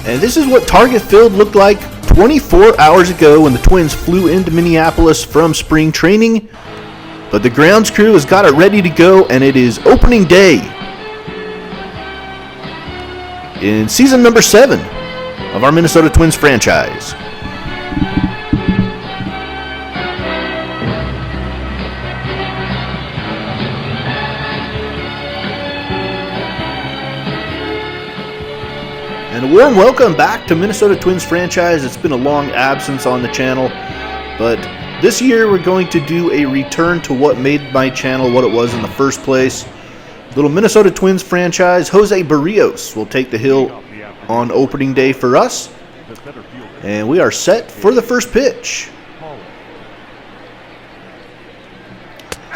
And this is what Target Field looked like 24 hours ago when the Twins flew into Minneapolis from spring training. But the grounds crew has got it ready to go, and it is opening day in season number 7 of our Minnesota Twins franchise. And a warm welcome back to Minnesota Twins franchise. It's been a long absence on the channel, but this year we're going to do a return to what made my channel what it was in the first place. Little Minnesota Twins franchise. Jose Barrios will take the hill on opening day for us. And we are set for the first pitch.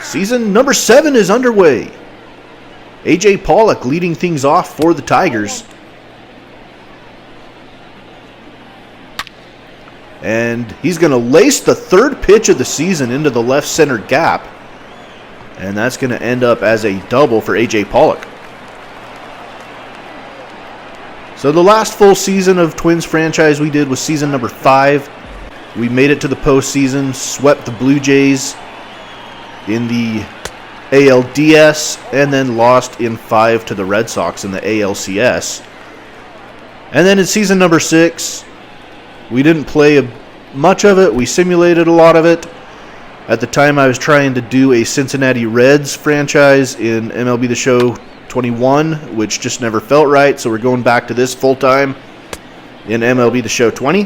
Season number 7 is underway. A.J. Pollock leading things off for the Tigers. And he's going to lace the third pitch of the season into the left center gap. And that's going to end up as a double for A.J. Pollock. So the last full season of Twins franchise we did was season number 5. We made it to the postseason, swept the Blue Jays in the ALDS, and then lost in 5 to the Red Sox in the ALCS. And then in season number 6, we didn't play much of it. We simulated a lot of it. At the time, I was trying to do a Cincinnati Reds franchise in MLB The Show 21, which just never felt right. So we're going back to this full-time in MLB The Show 20.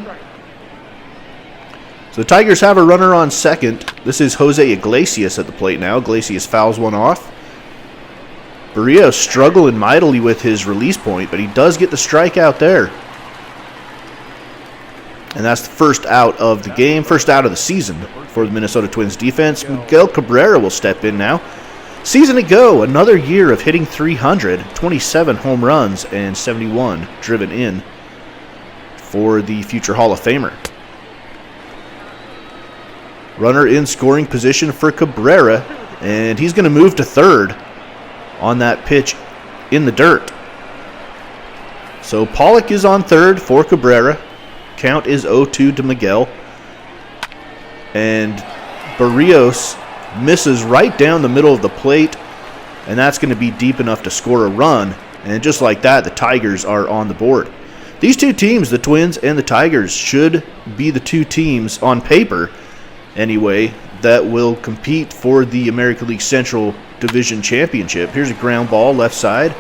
So the Tigers have a runner on second. This is Jose Iglesias at the plate now. Iglesias fouls one off. Barrios struggling mightily with his release point, but he does get the strikeout there. And that's the first out of the game, first out of the season for the Minnesota Twins defense. Miguel Cabrera will step in now. Season ago, another year of hitting 300, 27 home runs, and 71 driven in for the future Hall of Famer. Runner in scoring position for Cabrera, and he's going to move to third on that pitch in the dirt. So Pollock is on third for Cabrera. Count is 0-2 to Miguel. And Barrios misses right down the middle of the plate, and that's going to be deep enough to score a run. And just like that, the Tigers are on the board. These two teams, the Twins and the Tigers, should be the two teams on paper, anyway, that will compete for the American League Central Division Championship. Here's a ground ball left side.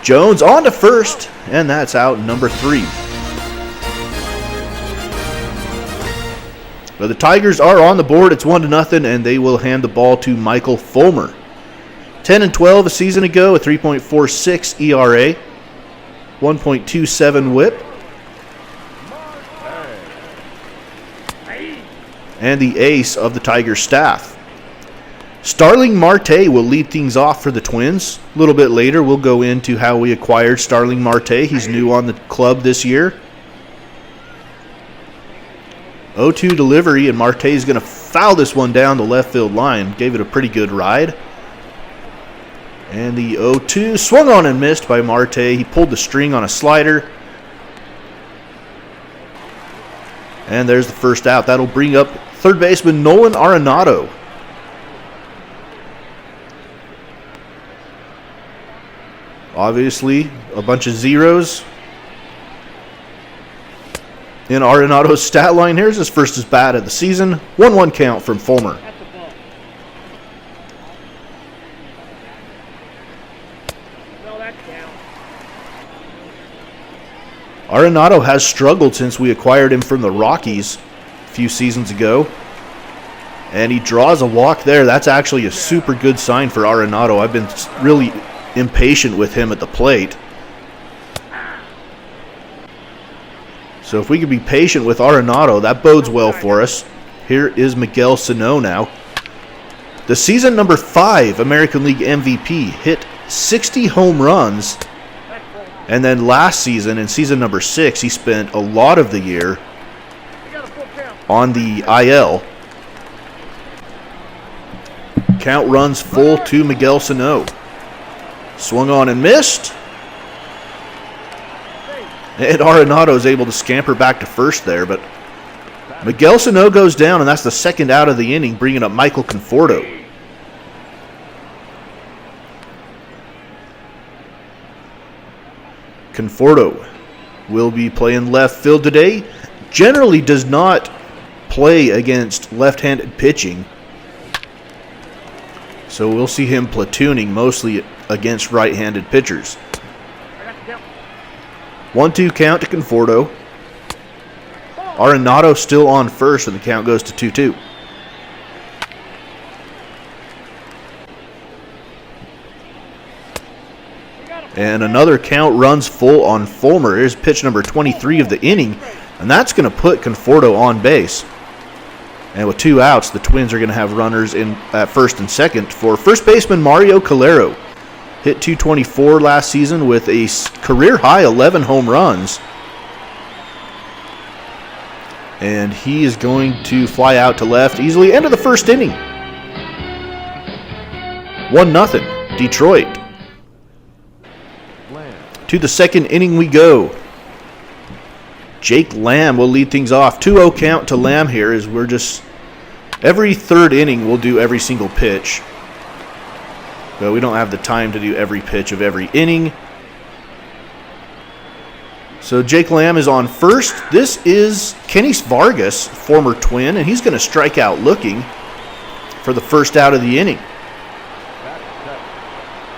Jones on to first, and that's out number 3. But the Tigers are on the board. It's 1-0, and they will hand the ball to Michael Fulmer. 10-12 a season ago, a 3.46 ERA, 1.27 WHIP. And the ace of the Tigers staff. Starling Marte will lead things off for the Twins. A little bit later, we'll go into how we acquired Starling Marte. He's new on the club this year. 0-2 delivery, and Marte is going to foul this one down the left field line. Gave it a pretty good ride. And the 0-2 swung on and missed by Marte. He pulled the string on a slider. And there's the first out. That'll bring up third baseman Nolan Arenado. Obviously, a bunch of zeros in Arenado's stat line. Here's his first at bat of the season. 1-1 count from Fulmer. Arenado has struggled since we acquired him from the Rockies a few seasons ago. And he draws a walk there. That's actually a super good sign for Arenado. I've been really impatient with him at the plate. So if we can be patient with Arenado, that bodes well for us. Here is Miguel Sano now. The season number 5 American League MVP, hit 60 home runs. And then last season, in season number 6, he spent a lot of the year on the IL. Count runs full to Miguel Sano. Swung on and missed. And Arenado is able to scamper back to first there, but Miguel Sano goes down, and that's the second out of the inning, bringing up Michael Conforto. Conforto will be playing left field today. Generally does not play against left-handed pitching, so we'll see him platooning mostly against right-handed pitchers. 1-2 count to Conforto. Arenado still on first, and the count goes to 2-2. And another count runs full on Fulmer. Here's pitch number 23 of the inning, and that's going to put Conforto on base. And with 2 outs, the Twins are going to have runners in at first and second for first baseman Mario Calero. Hit .224 last season with a career-high 11 home runs. And he is going to fly out to left easily. End of the first inning. 1-0, Detroit. To the second inning we go. Jake Lamb will lead things off. 2-0 count to Lamb here as we're just... Every third inning we'll do every single pitch. But we don't have the time to do every pitch of every inning. So Jake Lamb is on first. This is Kenny Vargas, former Twin, and he's going to strike out looking for the first out of the inning.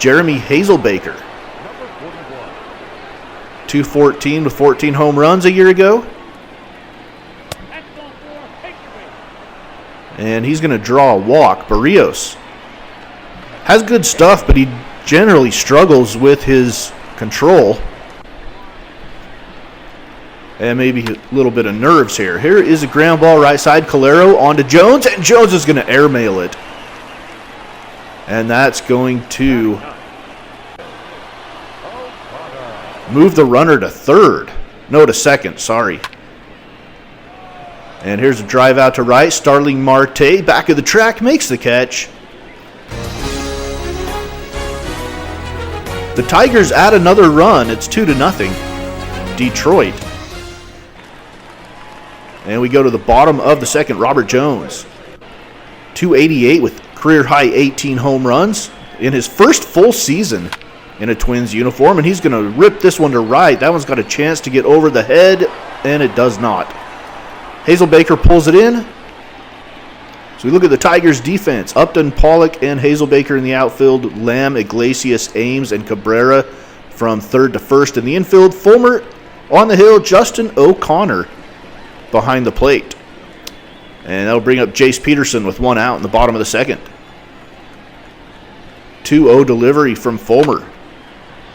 Jeremy Hazelbaker. 214 with 14 home runs a year ago. And he's going to draw a walk. Barrios has good stuff, but he generally struggles with his control. And maybe a little bit of nerves here. Here is a ground ball right side. Calero on to Jones, and Jones is going to airmail it. And that's going to move the runner to third. No, to second, sorry. And here's a drive out to right. Starling Marte, back of the track, makes the catch. The Tigers add another run. It's 2-0. Detroit. And we go to the bottom of the second. Robert Jones. 288 with career-high 18 home runs in his first full season in a Twins uniform. And he's going to rip this one to right. That one's got a chance to get over the head, and it does not. Hazelbaker pulls it in. So we look at the Tigers' defense. Upton, Pollock, and Hazelbaker in the outfield. Lamb, Iglesias, Ames, and Cabrera from third to first in the infield. Fulmer on the hill. Justin O'Connor behind the plate. And that'll bring up Jace Peterson with 1 out in the bottom of the second. 2-0 delivery from Fulmer.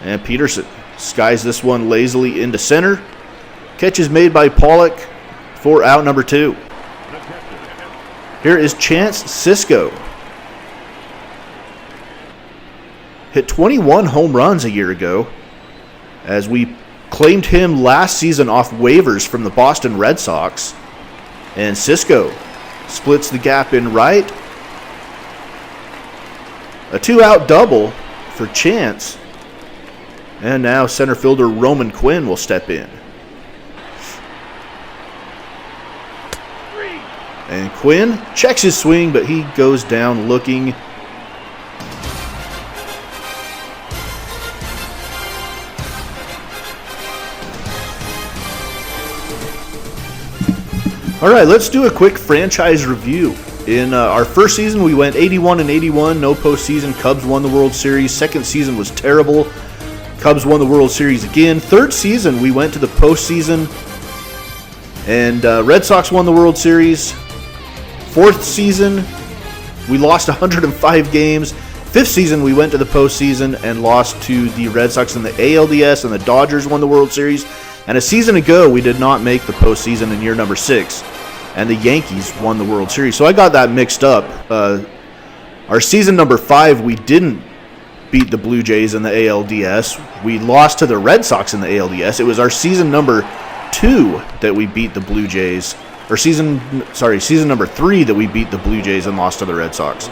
And Peterson skies this one lazily into center. Catch is made by Pollock for out number 2. Here is Chance Sisco. Hit 21 home runs a year ago as we claimed him last season off waivers from the Boston Red Sox. And Sisco splits the gap in right. A 2-out double for Chance. And now center fielder Roman Quinn will step in. And Quinn checks his swing, but he goes down looking. All right, let's do a quick franchise review. In our first season, we went 81-81, no postseason. Cubs won the World Series. Second season was terrible. Cubs won the World Series again. Third season, we went to the postseason, and Red Sox won the World Series. Fourth season, we lost 105 games. Fifth season, we went to the postseason and lost to the Red Sox in the ALDS, and the Dodgers won the World Series. And a season ago, we did not make the postseason in year number 6, and the Yankees won the World Series. So I got that mixed up. Our season number 5, we didn't beat the Blue Jays in the ALDS. We lost to the Red Sox in the ALDS. It was our season number 2 that we beat the Blue Jays. Or season number 3 that we beat the Blue Jays and lost to the Red Sox.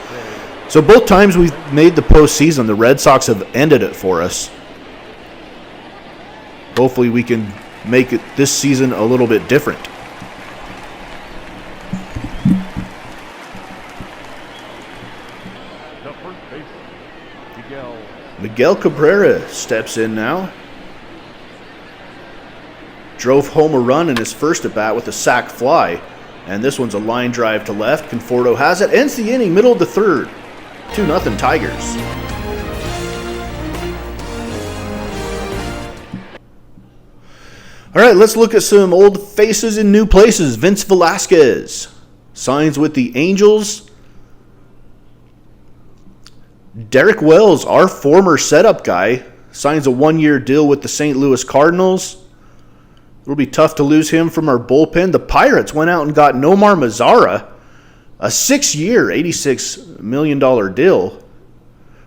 So both times we've made the postseason, the Red Sox have ended it for us. Hopefully we can make this season a little bit different. Miguel Cabrera steps in now. Drove home a run in his first at-bat with a sac fly. And this one's a line drive to left. Conforto has it. Ends the inning, middle of the third. 2-0 Tigers. All right, let's look at some old faces in new places. Vince Velasquez signs with the Angels. Derek Wells, our former setup guy, signs a one-year deal with the St. Louis Cardinals. It'll be tough to lose him from our bullpen. The Pirates went out and got Nomar Mazara, a 6-year, $86 million deal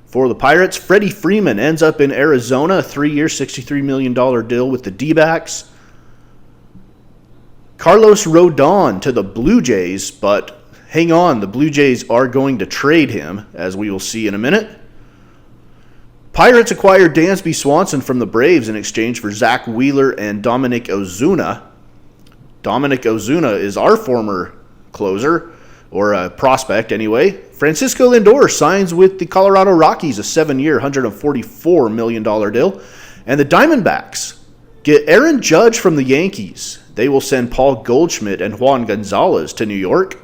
for the Pirates. Freddie Freeman ends up in Arizona, a 3-year, $63 million deal with the D-backs. Carlos Rodon to the Blue Jays, but hang on, the Blue Jays are going to trade him, as we will see in a minute. Pirates acquired Dansby Swanson from the Braves in exchange for Zach Wheeler and Dominic Ozuna. Dominic Ozuna is our former closer, or a prospect anyway. Francisco Lindor signs with the Colorado Rockies, a 7-year, $144 million deal. And the Diamondbacks get Aaron Judge from the Yankees. They will send Paul Goldschmidt and Juan Gonzalez to New York.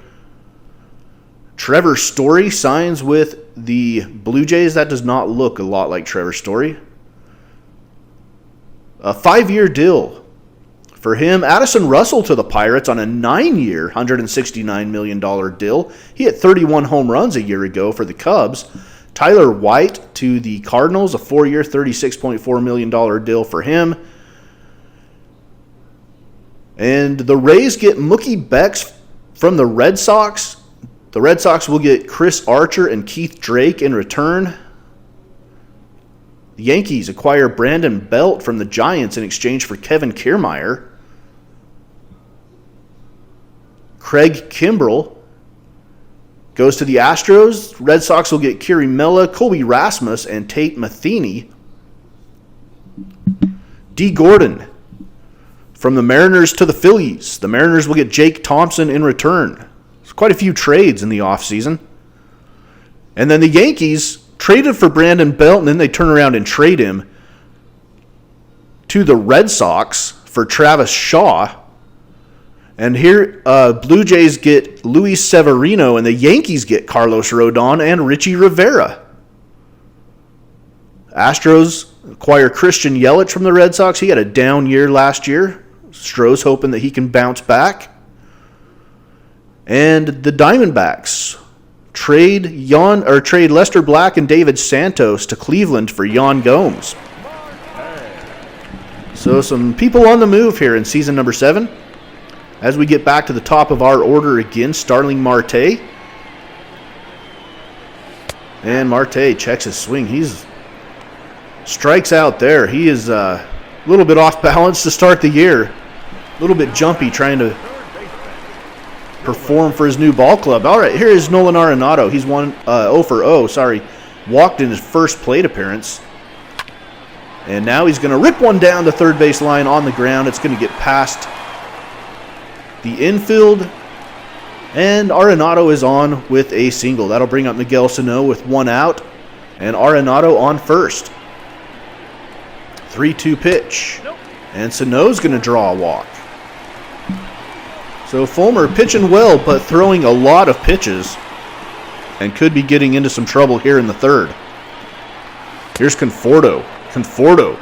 Trevor Story signs with the Blue Jays. That does not look a lot like Trevor Story. A 5-year deal for him. Addison Russell to the Pirates on a 9-year, $169 million deal. He hit 31 home runs a year ago for the Cubs. Tyler White to the Cardinals, a 4-year, $36.4 million deal for him. And the Rays get Mookie Betts from the Red Sox. The Red Sox will get Chris Archer and Keith Drake in return. The Yankees acquire Brandon Belt from the Giants in exchange for Kevin Kiermaier. Craig Kimbrell goes to the Astros. Red Sox will get Kiri Mella, Colby Rasmus, and Tate Matheny. D. Gordon from the Mariners to the Phillies. The Mariners will get Jake Thompson in return. Quite a few trades in the offseason. And then the Yankees traded for Brandon Belt, and then they turn around and trade him to the Red Sox for Travis Shaw. And here, Blue Jays get Luis Severino, and the Yankees get Carlos Rodon and Richie Rivera. Astros acquire Christian Yelich from the Red Sox. He had a down year last year. Stroh's hoping that he can bounce back. And the Diamondbacks trade Lester Black and David Santos to Cleveland for Yan Gomes. So some people on the move here in season number 7. As we get back to the top of our order again, Starling Marte. And Marte checks his swing. He's strikes out there. He is a little bit off balance to start the year. A little bit jumpy trying to perform for his new ball club. All right, here is Nolan Arenado. He's 0 for 0, walked in his first plate appearance. And now he's going to rip one down the third base line on the ground. It's going to get past the infield. And Arenado is on with a single. That'll bring up Miguel Sano with 1 out. And Arenado on first. 3-2 pitch. And Sano's going to draw a walk. So Fulmer pitching well, but throwing a lot of pitches and could be getting into some trouble here in the third. Here's Conforto. Conforto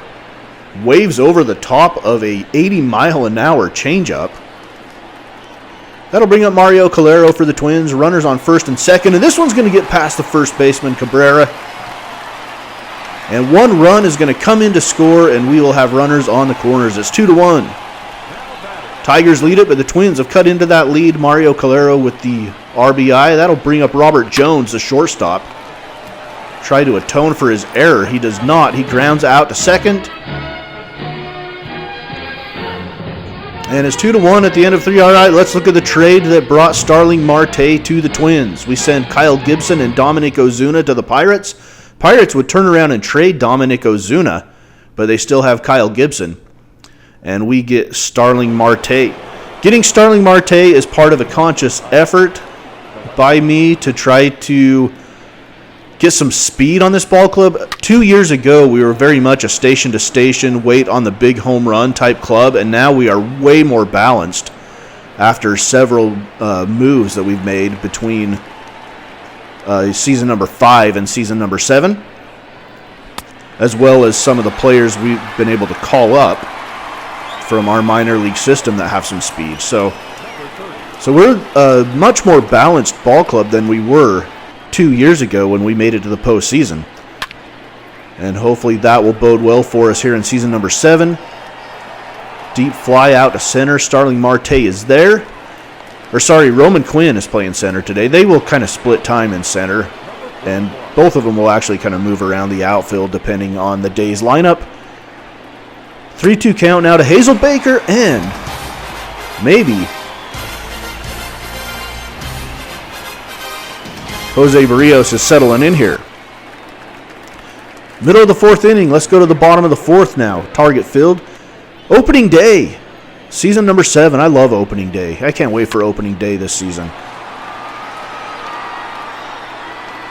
waves over the top of a 80-mile-an-hour changeup. That'll bring up Mario Calero for the Twins. Runners on first and second, and this one's going to get past the first baseman, Cabrera. And 1 run is going to come in to score, and we will have runners on the corners. It's 2-1. Tigers lead it, but the Twins have cut into that lead. Mario Calero with the RBI. That'll bring up Robert Jones, the shortstop. Try to atone for his error. He does not. He grounds out to second. And it's 2-1 at the end of 3. All right, let's look at the trade that brought Starling Marte to the Twins. We send Kyle Gibson and Dominic Ozuna to the Pirates. Pirates would turn around and trade Dominic Ozuna, but they still have Kyle Gibson. and we get Starling Marte. Getting Starling Marte is part of a conscious effort by me to try to get some speed on this ball club. 2 years ago, we were very much a station-to-station, wait on the big home run type club, and now we are way more balanced after several moves that we've made between season number 5 and season number 7, as well as some of the players we've been able to call up from our minor league system that have some speed. So we're a much more balanced ball club than we were 2 years ago when we made it to the postseason. And hopefully that will bode well for us here in season number 7. Deep fly out to center. Starling Marte is there. Roman Quinn is playing center today. They will kind of split time in center, and both of them will actually kind of move around the outfield depending on the day's lineup. 3-2 count now to Hazel Baker, and maybe Jose Barrios is settling in here. Middle of the 4th inning. Let's go to the bottom of the 4th now. Target filled. Opening day. Season number 7. I love opening day. I can't wait for opening day this season.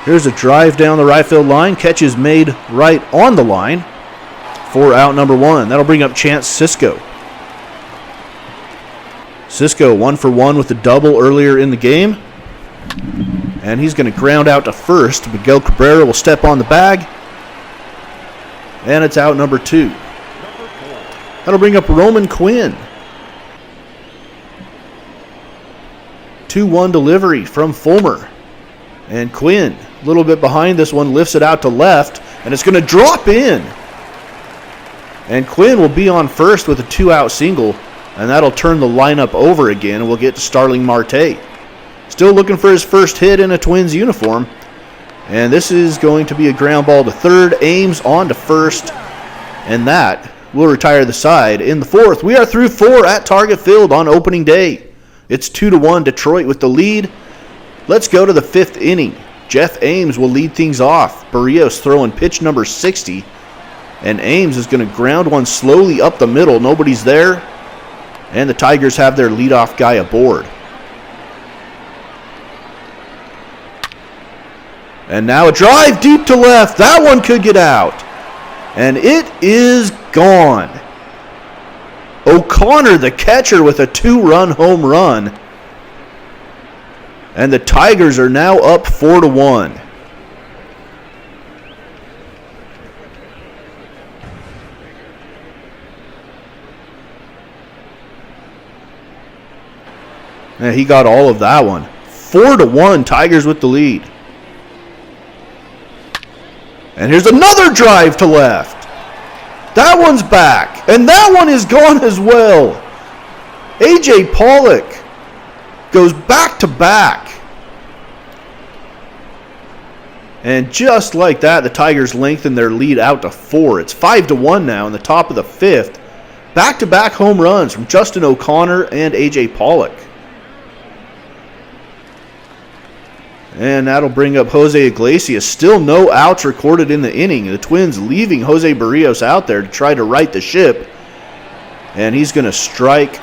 Here's a drive down the right field line. Catch is made right on the line for out number 1. That'll bring up Chance Sisco. Sisco 1 for 1 with a double earlier in the game. And he's going to ground out to first. Miguel Cabrera will step on the bag. And it's out number 2. That'll bring up Roman Quinn. 2-1 delivery from Fulmer. And Quinn, a little bit behind this one, lifts it out to left, and it's going to drop in. And Quinn will be on first with a 2-out single, and that'll turn the lineup over again, and we'll get to Starling Marte. Still looking for his first hit in a Twins uniform. And this is going to be a ground ball to third. Ames on to first, and that will retire the side in the 4th. We are through 4 at Target Field on opening day. It's 2-1 Detroit with the lead. Let's go to the 5th inning. Jeff Ames will lead things off. Barrios throwing pitch number 60. And Ames is going to ground one slowly up the middle. Nobody's there. And the Tigers have their leadoff guy aboard. And now a drive deep to left. That one could get out. And it is gone. O'Connor, the catcher, with a 2-run home run. And the Tigers are now up 4-1. Yeah, he got all of that one. 4-1, Tigers with the lead. And here's another drive to left. That one's back. And that one is gone as well. A.J. Pollock goes back to back. And just like that, the Tigers lengthen their lead out to 4. It's 5-1 now in the top of the 5th. Back-to-back home runs from Justin O'Connor and A.J. Pollock. And that'll bring up Jose Iglesias. Still no outs recorded in the inning. The Twins leaving Jose Barrios out there to try to right the ship. And he's going to strike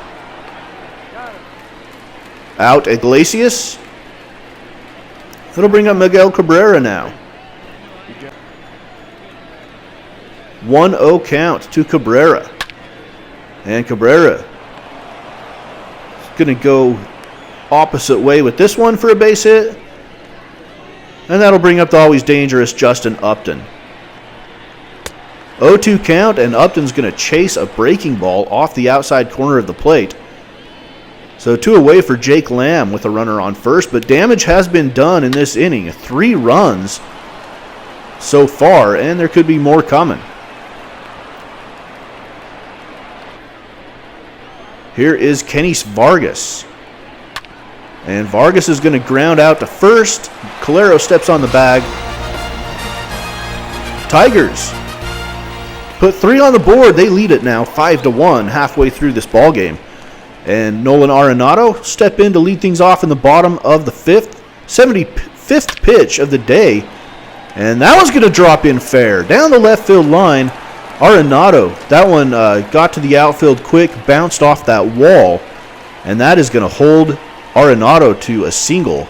out Iglesias. It'll bring up Miguel Cabrera now. 1-0 count to Cabrera. And Cabrera is going to go opposite way with this one for a base hit. And that'll bring up the always dangerous Justin Upton. 0-2 count, and Upton's going to chase a breaking ball off the outside corner of the plate. So 2 away for Jake Lamb with a runner on first, but damage has been done in this inning. 3 runs so far, and there could be more coming. Here is Kenny Vargas. And Vargas is going to ground out to first. Calero steps on the bag. Tigers put 3 on the board. They lead it now 5-1 halfway through this ball game. And Nolan Arenado step in to lead things off in the bottom of the 5th. 75th pitch of the day. And that one's going to drop in fair. Down the left field line. Arenado, that one got to the outfield quick, bounced off that wall, and that is going to hold Arenado to a single.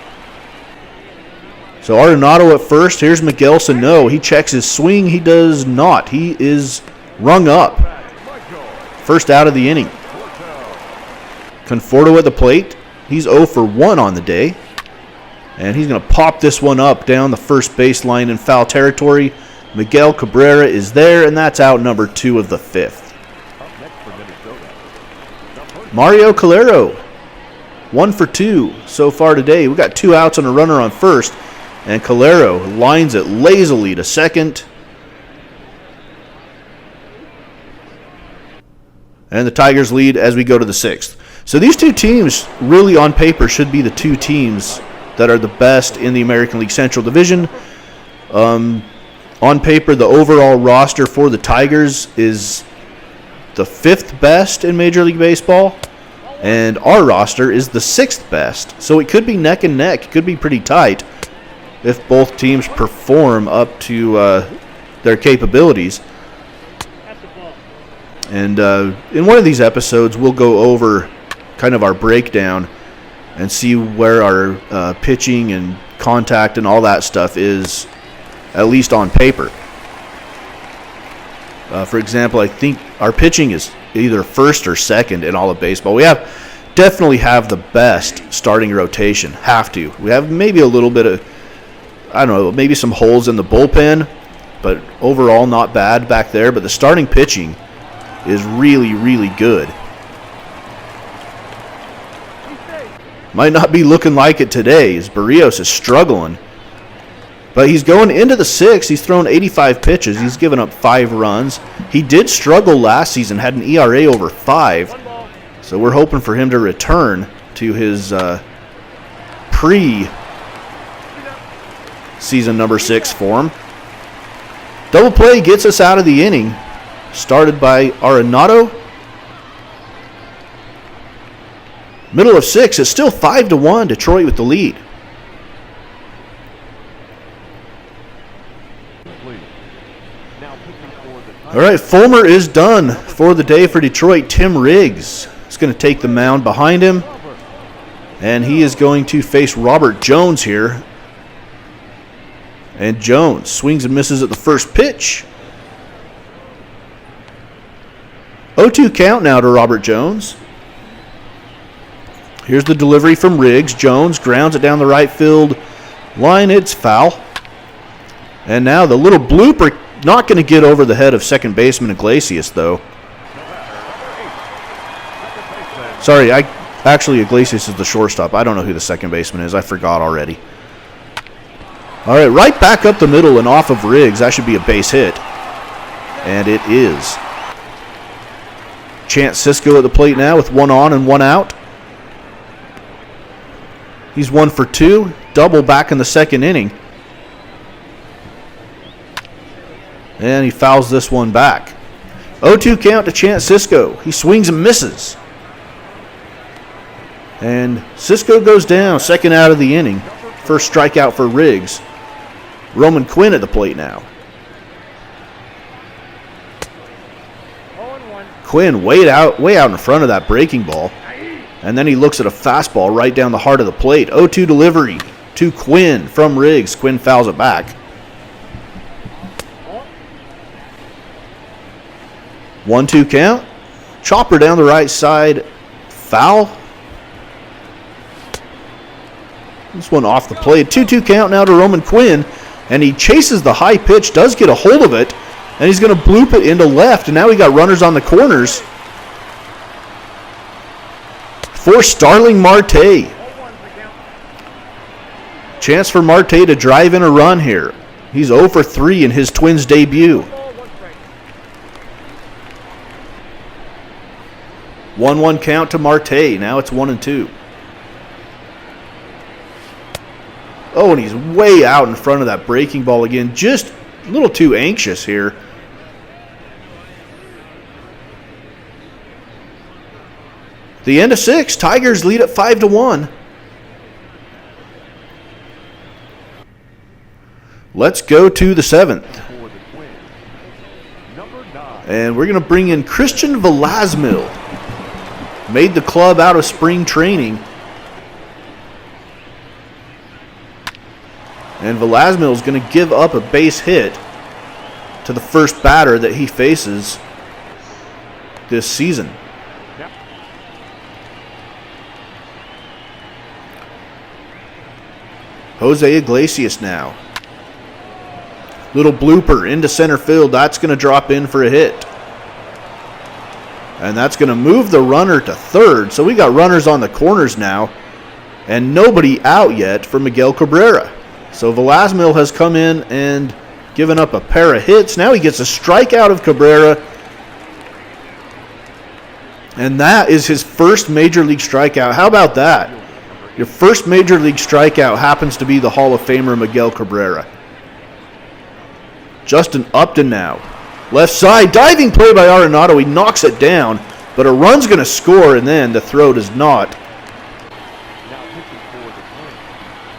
So Arenado at first. Here's Miguel Sano. He checks his swing. He does not. He is rung up. First out of the inning. Conforto at the plate. He's 0 for 1 on the day. And he's going to pop this one up down the first baseline in foul territory. Miguel Cabrera is there, and that's out number 2 of the 5th. Mario Calero, 1 for 2 so far today. We got 2 outs and a runner on first. And Calero lines it lazily to second. And the Tigers lead as we go to the 6th. So these two teams really on paper should be the two teams that are the best in the American League Central Division. On paper, the overall roster for the Tigers is the 5th best in Major League Baseball. And our roster is the 6th best. So it could be neck and neck. It could be pretty tight if both teams perform up to their capabilities. And in one of these episodes, we'll go over kind of our breakdown and see where our pitching and contact and all that stuff is, at least on paper. For example, I think our pitching is either first or second in all of baseball. We definitely have the best starting rotation. Have to. We have maybe a little bit of, I don't know, maybe some holes in the bullpen, but overall not bad back there. But the starting pitching is really, really good. Might not be looking like it today, as Barrios is struggling. But he's going into the 6th. He's thrown 85 pitches. He's given up 5 runs. He did struggle last season, had an ERA over 5. So we're hoping for him to return to his pre-season number 6 form. Double play gets us out of the inning. Started by Arenado. Middle of 6. It's still 5-1. Detroit with the lead. All right, Fulmer is done for the day for Detroit. Tim Riggs is going to take the mound behind him. And he is going to face Robert Jones here. And Jones swings and misses at the first pitch. 0-2 count now to Robert Jones. Here's the delivery from Riggs. Jones grounds it down the right field line. It's foul. And now the little blooper, not going to get over the head of second baseman Iglesias, though. Sorry, actually Iglesias is the shortstop. I don't know who the second baseman is. I forgot already. All right, right back up the middle and off of Riggs. That should be a base hit. And it is. Chance Sisco at the plate now with 1 on and 1 out. He's 1 for 2. Double back in the second inning. And he fouls this one back. 0-2 count to Chance Sisco. He swings and misses. And Sisco goes down, second out of the inning. First strikeout for Riggs. Roman Quinn at the plate now. Quinn way out in front of that breaking ball. And then he looks at a fastball right down the heart of the plate. 0-2 delivery to Quinn from Riggs. Quinn fouls it back. 1-2 count. Chopper down the right side. Foul. This one off the plate. 2-2 count now to Roman Quinn. And he chases the high pitch. Does get a hold of it. And he's going to bloop it into left. And now we got runners on the corners for Starling Marte. Chance for Marte to drive in a run here. He's 0 for 3 in his Twins debut. 1-1 count to Marte. Now it's 1-2. Oh, and he's way out in front of that breaking ball again. Just a little too anxious here. The end of 6. Tigers lead at 5-1. Let's go to the 7th. And we're going to bring in Christian Velasmil. Made the club out of spring training. And Velasmil is going to give up a base hit to the first batter that he faces this season. Jose Iglesias now. Little blooper into center field. That's going to drop in for a hit. And that's going to move the runner to third. So we got runners on the corners now. And nobody out yet for Miguel Cabrera. So Velasmil has come in and given up a pair of hits. Now he gets a strikeout of Cabrera. And that is his first major league strikeout. How about that? Your first major league strikeout happens to be the Hall of Famer Miguel Cabrera. Justin Upton now. Left side, diving play by Arenado. He knocks it down, but a run's going to score, and then the throw does not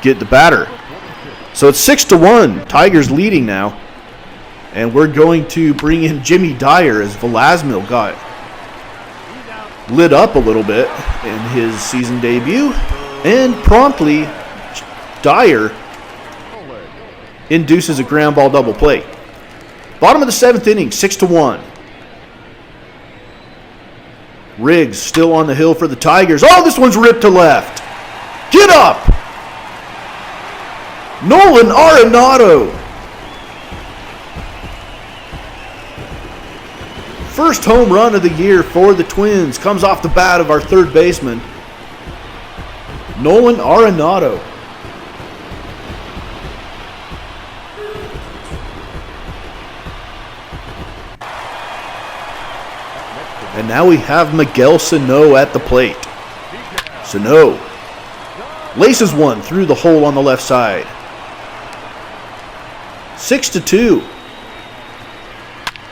get the batter. So it's 6-1. Tigers leading now. And we're going to bring in Jimmy Dyer as Velasmil got lit up a little bit in his season debut. And promptly, Dyer induces a ground ball double play. Bottom of the 7th inning, 6-1. Riggs still on the hill for the Tigers. Oh, this one's ripped to left. Get up! Nolan Arenado. First home run of the year for the Twins. Comes off the bat of our third baseman, Nolan Arenado. And now we have Miguel Sano at the plate. Sano laces one through the hole on the left side. 6-2.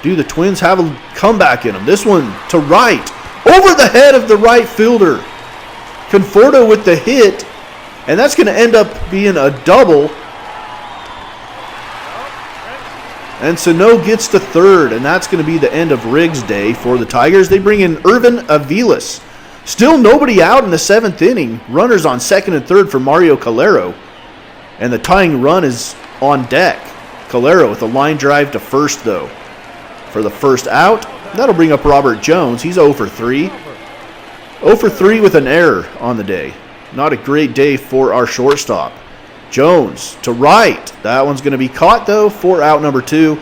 Do the Twins have a comeback in them? This one to right. Over the head of the right fielder. Conforto with the hit. And that's going to end up being a double. And Sano gets to third. And that's going to be the end of Riggs' day for the Tigers. They bring in Irvin Aviles. Still nobody out in the 7th inning. Runners on second and third for Mario Calero. And the tying run is on deck. Calero with a line drive to first, though, for the first out. That'll bring up Robert Jones. He's 0 for 3. 0 for 3 with an error on the day. Not a great day for our shortstop. Jones to right. That one's going to be caught, though, for out number 2.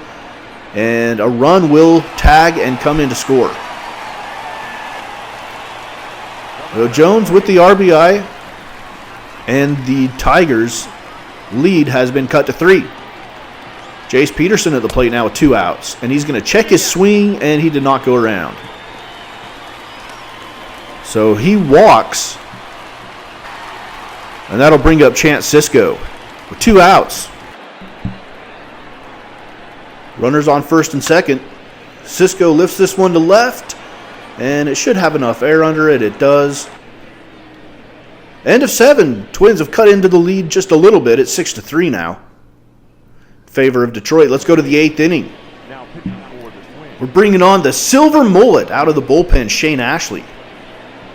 And a run will tag and come in to score. So Jones with the RBI. And the Tigers' lead has been cut to 3. Jace Peterson at the plate now with 2 outs. And he's going to check his swing, and he did not go around. So he walks. And that'll bring up Chance Sisco with 2 outs. Runners on first and second. Sisco lifts this one to left. And it should have enough air under it. It does. End of 7. Twins have cut into the lead just a little bit. It's 6-3 now. Favor of Detroit. Let's go to the 8th inning. We're bringing on the silver mullet out of the bullpen, Shane Ashley.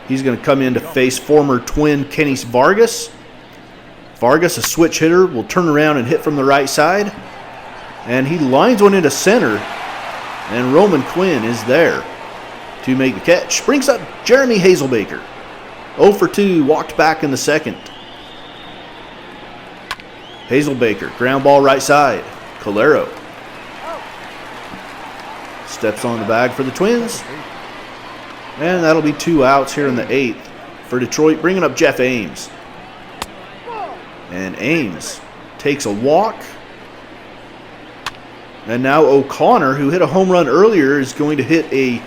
He's going to come in to face former Twin Kenny Vargas. Vargas, a switch hitter, will turn around and hit from the right side. And he lines one into center. And Roman Quinn is there to make the catch. Brings up Jeremy Hazelbaker. 0 for 2, walked back in the second. Hazelbaker, ground ball right side. Calero steps on the bag for the Twins. And that'll be 2 outs here in the 8th for Detroit, bringing up Jeff Ames. And Ames takes a walk. And now O'Connor, who hit a home run earlier, is going to hit a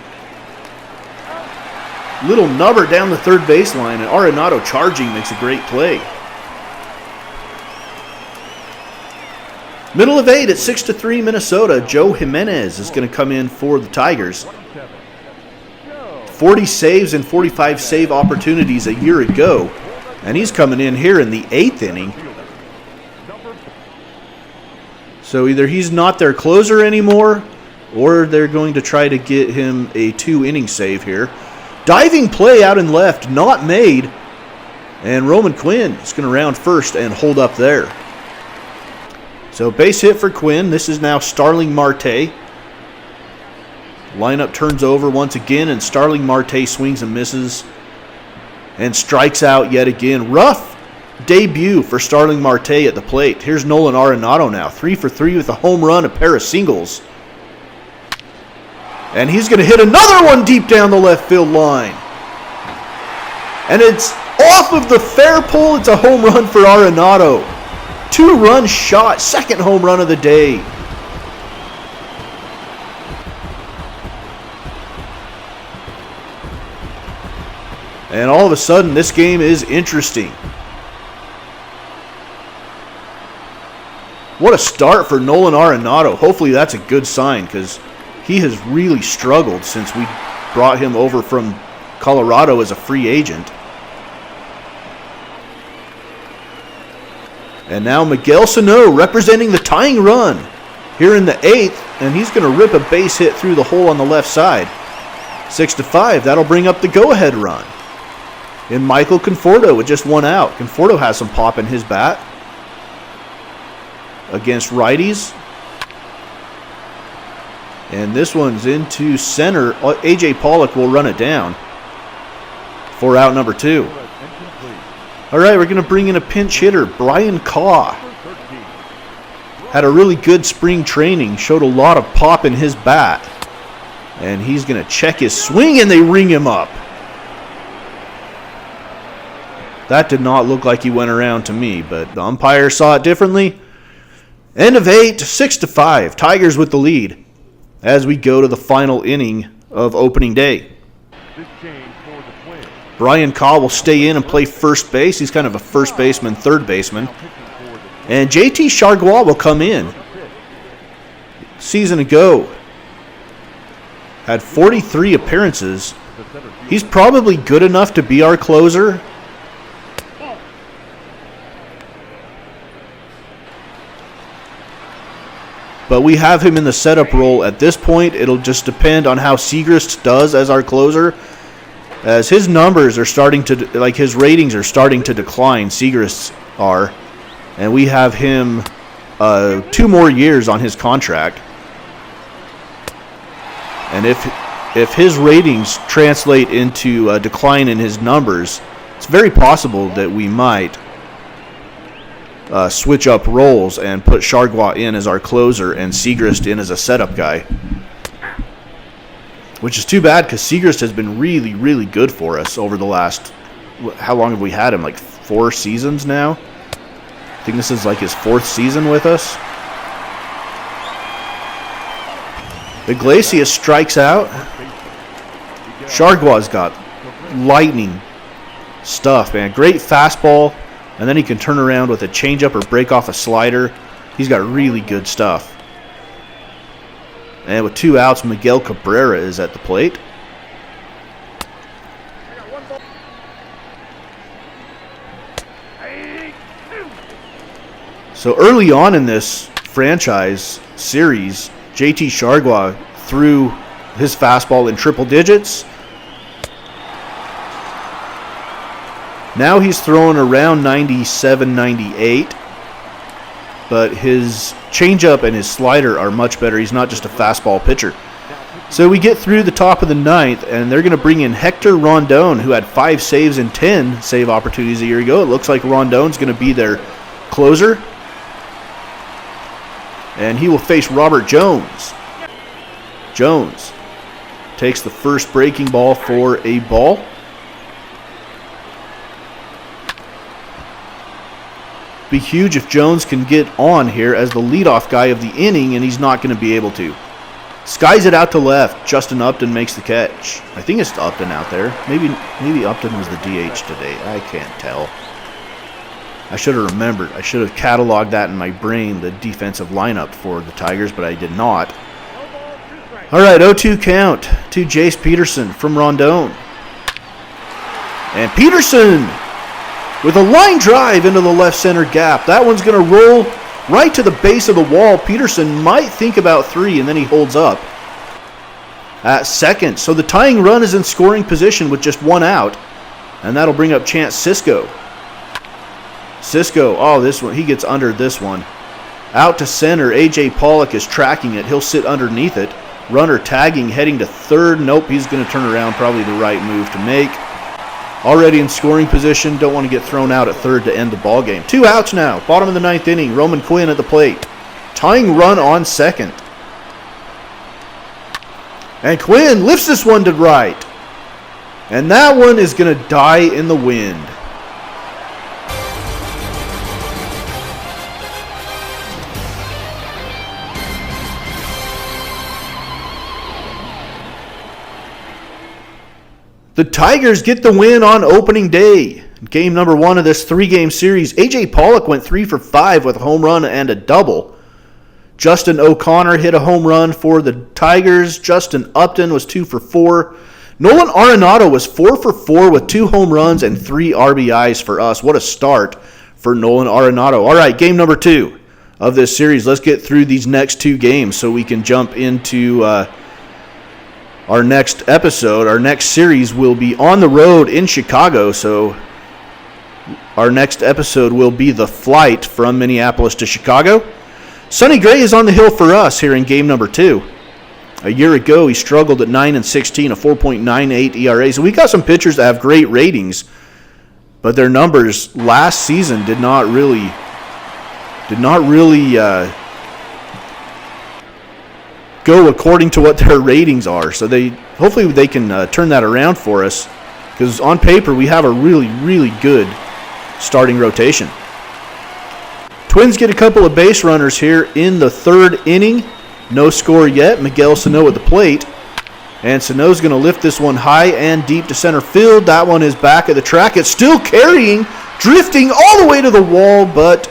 little nubber down the third baseline. And Arenado charging makes a great play. Middle of 8 at 6-3 Minnesota. Joe Jimenez is going to come in for the Tigers. 40 saves and 45 save opportunities a year ago. And he's coming in here in the 8th inning. So either he's not their closer anymore, or they're going to try to get him a 2-inning save here. Diving play out in left, not made. And Roman Quinn is going to round first and hold up there. So base hit for Quinn. This is now Starling Marte. Lineup turns over once again, and Starling Marte swings and misses and strikes out yet again. Rough debut for Starling Marte at the plate. Here's Nolan Arenado now, 3 for 3 with a home run, a pair of singles. And he's going to hit another one deep down the left field line. And it's off of the fair pole. It's a home run for Arenado. 2-run shot, second home run of the day. And all of a sudden, this game is interesting. What a start for Nolan Arenado. Hopefully that's a good sign, because he has really struggled since we brought him over from Colorado as a free agent. And now Miguel Sano representing the tying run here in the 8th, and he's going to rip a base hit through the hole on the left side. 6-5, that'll bring up the go-ahead run. And Michael Conforto with just 1 out. Conforto has some pop in his bat against righties. And this one's into center. A.J. Pollock will run it down for out number 2. All right, we're going to bring in a pinch hitter, Brian Kaw. Had a really good spring training, showed a lot of pop in his bat. And he's going to check his swing, and they ring him up. That did not look like he went around to me, but the umpire saw it differently. End of 8, 6-5. Tigers with the lead as we go to the final inning of opening day. Brian Kaw will stay in and play first base. He's kind of a first baseman, third baseman. And JT Chargois will come in. Season ago, had 43 appearances. He's probably good enough to be our closer. But we have him in the setup role at this point. It'll just depend on how Siegrist does as our closer. As his numbers are starting to, like his ratings are starting to decline, Siegrist's are. And we have him 2 more years on his contract. And if his ratings translate into a decline in his numbers, it's very possible that we might switch up roles and put Chargois in as our closer and Siegrist in as a setup guy. Which is too bad, because Siegrist has been really, really good for us over the last... How long have we had him? Like 4 seasons now? I think this is like his 4th season with us. Iglesias strikes out. Chargois got lightning stuff, man. Great fastball. And then he can turn around with a changeup or break off a slider. He's got really good stuff. And with 2 outs, Miguel Cabrera is at the plate. So early on in this franchise series, JT Chargois threw his fastball in triple digits. Now he's throwing around 97, 98. But his changeup and his slider are much better. He's not just a fastball pitcher. So we get through the top of the 9th, and they're going to bring in Hector Rondon, who had 5 saves and 10 save opportunities a year ago. It looks like Rondon's going to be their closer. And he will face Robert Jones. Jones takes the first breaking ball for a ball. Be huge if Jones can get on here as the leadoff guy of the inning, and he's not going to be able to. Skies it out to left. Justin Upton makes the catch. I think it's Upton out there. Maybe Upton was the DH today. I can't tell. I should have remembered. I should have cataloged that in my brain, the defensive lineup for the Tigers, but I did not. All right, 0-2 count to Jace Peterson from Rondon. And Peterson with a line drive into the left center gap. That one's going to roll right to the base of the wall. Peterson might think about 3, and then he holds up. at second. So the tying run is in scoring position with just one out. And that'll bring up Chance Sisco. Sisco, oh, this one, he gets under this one. Out to center, A.J. Pollock is tracking it. He'll sit underneath it. Runner tagging, heading to third. Nope, he's going to turn around. Probably the right move to make. Already in scoring position. Don't want to get thrown out at third to end the ball game. 2 outs now. Bottom of the 9th inning. Roman Quinn at the plate. Tying run on second. And Quinn lifts this one to right. And that one is going to die in the wind. The Tigers get the win on opening day. Game number 1 of this 3-game series. A.J. Pollock went 3 for 5 with a home run and a double. Justin O'Connor hit a home run for the Tigers. Justin Upton was 2 for 4. Nolan Arenado was 4 for 4 with 2 home runs and 3 RBIs for us. What a start for Nolan Arenado. All right, game number 2 of this series. Let's get through these next 2 games so we can jump into our next episode. Our next series will be on the road in Chicago. So our next episode will be the flight from Minneapolis to Chicago. Sonny Gray is on the hill for us here in game number 2. A year ago, he struggled at 9-16, a 4.98 ERA. So we got some pitchers that have great ratings, but their numbers last season did not really go according to what their ratings are. So hopefully they can turn that around for us, because on paper we have a really, really good starting rotation. Twins get a couple of base runners here in the 3rd inning. No score yet. Miguel Sano at the plate. And Sano's going to lift this one high and deep to center field. That one is back at the track. It's still carrying, drifting all the way to the wall, but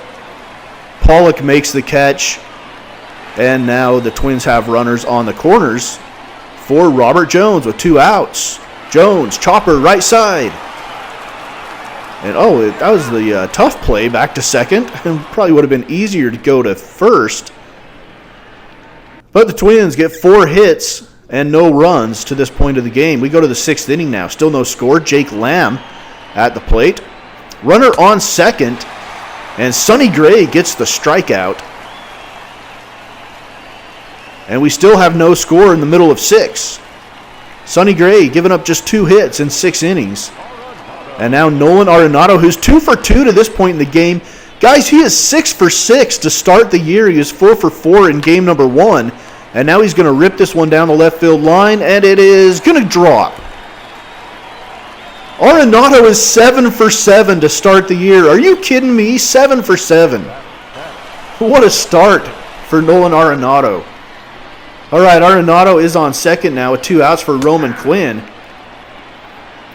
Pollock makes the catch. And now the Twins have runners on the corners for Robert Jones with 2 outs. Jones, chopper, right side. And that was the tough play back to second. It probably would have been easier to go to first. But the Twins get 4 hits and no runs to this point of the game. We go to the 6th inning now. Still no score. Jake Lamb at the plate. Runner on second. And Sonny Gray gets the strikeout. And we still have no score in the middle of 6. Sonny Gray giving up just 2 hits in 6 innings. And now Nolan Arenado, who's 2 for 2 to this point in the game. Guys, he is 6 for 6 to start the year. He was 4 for 4 in game number 1. And now he's going to rip this one down the left field line, and it is going to drop. Arenado is 7 for 7 to start the year. Are you kidding me? 7 for 7. What a start for Nolan Arenado. All right, Arenado is on second now with 2 outs for Roman Quinn.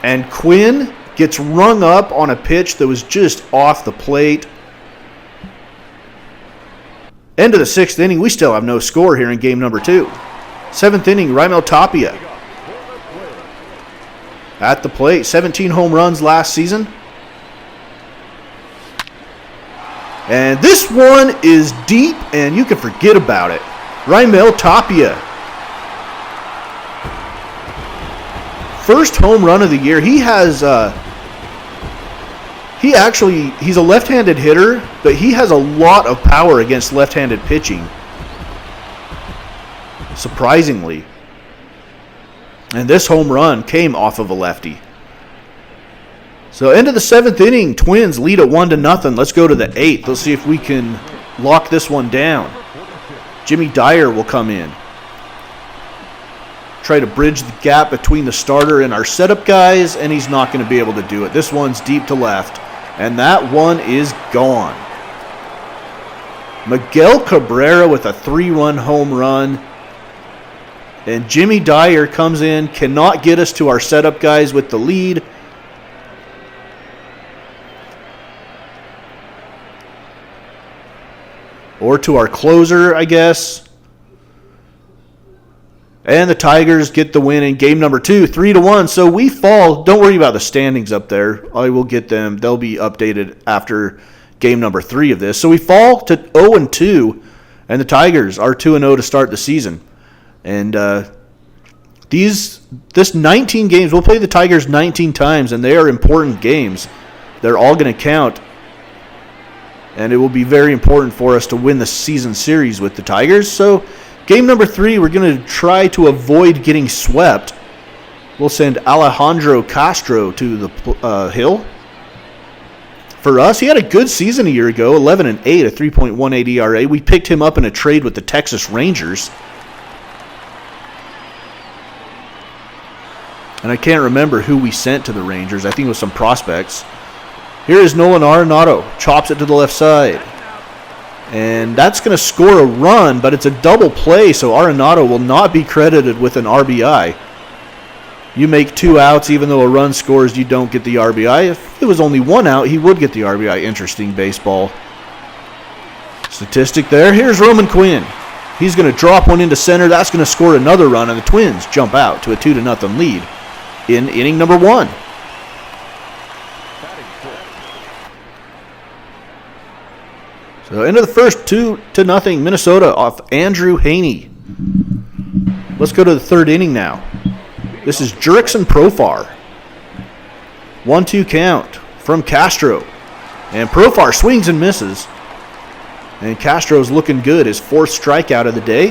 And Quinn gets rung up on a pitch that was just off the plate. End of the 6th inning. We still have no score here in game number 2. 7th inning, Raimel Tapia at the plate. 17 home runs last season. And this one is deep, and you can forget about it. Raimel Tapia. First home run of the year. He's a left-handed hitter, but he has a lot of power against left-handed pitching. Surprisingly. And this home run came off of a lefty. So end of the 7th inning, Twins lead at 1-0. Let's go to the 8th. Let's see if we can lock this one down. Jimmy Dyer will come in. Try to bridge the gap between the starter and our setup guys, and he's not going to be able to do it. This one's deep to left, and that one is gone. Miguel Cabrera with a 3-run home run, and Jimmy Dyer comes in, cannot get us to our setup guys with the lead. Or to our closer, I guess. And the Tigers get the win in game number 2, 3-1. So we fall. Don't worry about the standings up there. I will get them. They'll be updated after game number 3 of this. So we fall to 0-2, and the Tigers are 2-0 to start the season. And the This 19 games, we'll play the Tigers 19 times, and they are important games. They're all going to count, and it will be very important for us to win the season series with the Tigers. So game number 3, we're going to try to avoid getting swept. We'll send Alejandro Castro to the hill. For us, he had a good season a year ago, 11-8, a 3.18 ERA. We picked him up in a trade with the Texas Rangers. And I can't remember who we sent to the Rangers. I think it was some prospects. Here is Nolan Arenado. Chops it to the left side. And that's going to score a run, but it's a double play, so Arenado will not be credited with an RBI. You make 2 outs, even though a run scores, you don't get the RBI. If it was only 1 out, he would get the RBI. Interesting baseball statistic there. Here's Roman Quinn. He's going to drop one into center. That's going to score another run, and the Twins jump out to a 2-0 lead in inning number 1. So into the first, 2-0 Minnesota off Andrew Haney. Let's go to the 3rd inning now. This is Jurickson Profar. 1-2 count from Castro. And Profar swings and misses. And Castro's looking good, his 4th strikeout of the day.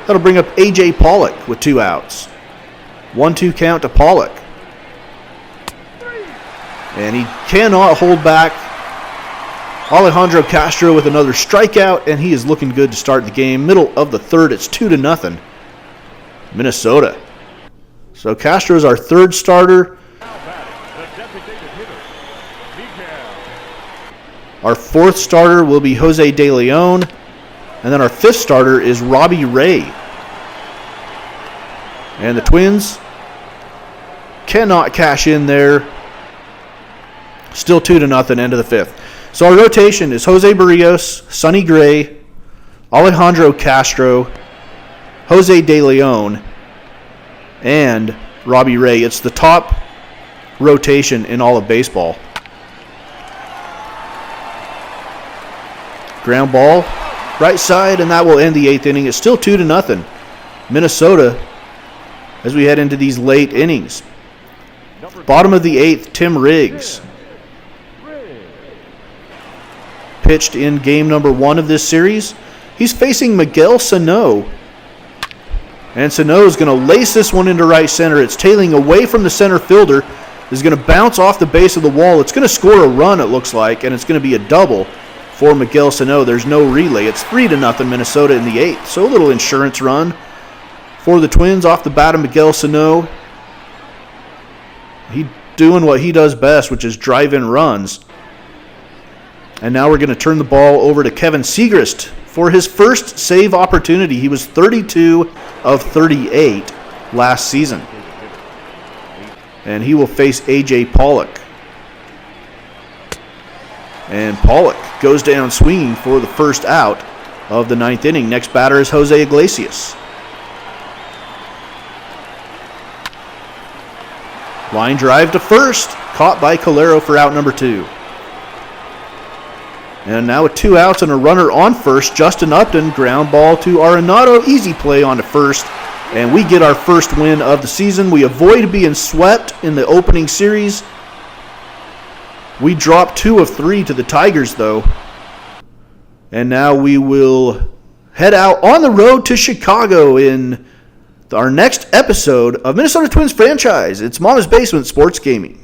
That'll bring up A.J. Pollock with 2 outs. 1-2 count to Pollock. And he cannot hold back Alejandro Castro with another strikeout, and he is looking good to start the game. Middle of the 3rd, it's 2-0 Minnesota. So Castro is our 3rd starter. Our 4th starter will be Jose De Leon. And then our 5th starter is Robbie Ray. And the Twins cannot cash in there. Still 2-0 end of the 5th. So our rotation is Jose Barrios, Sonny Gray, Alejandro Castro, Jose De Leon, and Robbie Ray. It's the top rotation in all of baseball. Ground ball, right side, and that will end the 8th inning. It's still 2-0 Minnesota as we head into these late innings. Bottom of the 8th, Tim Riggs. Pitched in game number 1 of this series. He's facing Miguel Sano. And Sano is going to lace this one into right center. It's tailing away from the center fielder. It's going to bounce off the base of the wall. It's going to score a run, it looks like, and it's going to be a double for Miguel Sano. There's no relay. It's 3-0 Minnesota in the 8th. So a little insurance run for the Twins off the bat of Miguel Sano. He doing what he does best, which is drive in runs. And now we're going to turn the ball over to Kevin Segrist for his first save opportunity. He was 32 of 38 last season. And he will face A.J. Pollock. And Pollock goes down swinging for the first out of the 9th inning. Next batter is Jose Iglesias. Line drive to first. Caught by Calero for out number 2. And now with 2 outs and a runner on first, Justin Upton, ground ball to Arenado, easy play on to first, and we get our first win of the season. We avoid being swept in the opening series. We dropped 2 of 3 to the Tigers, though. And now we will head out on the road to Chicago in our next episode of Minnesota Twins Franchise. It's Mama's Basement Sports Gaming.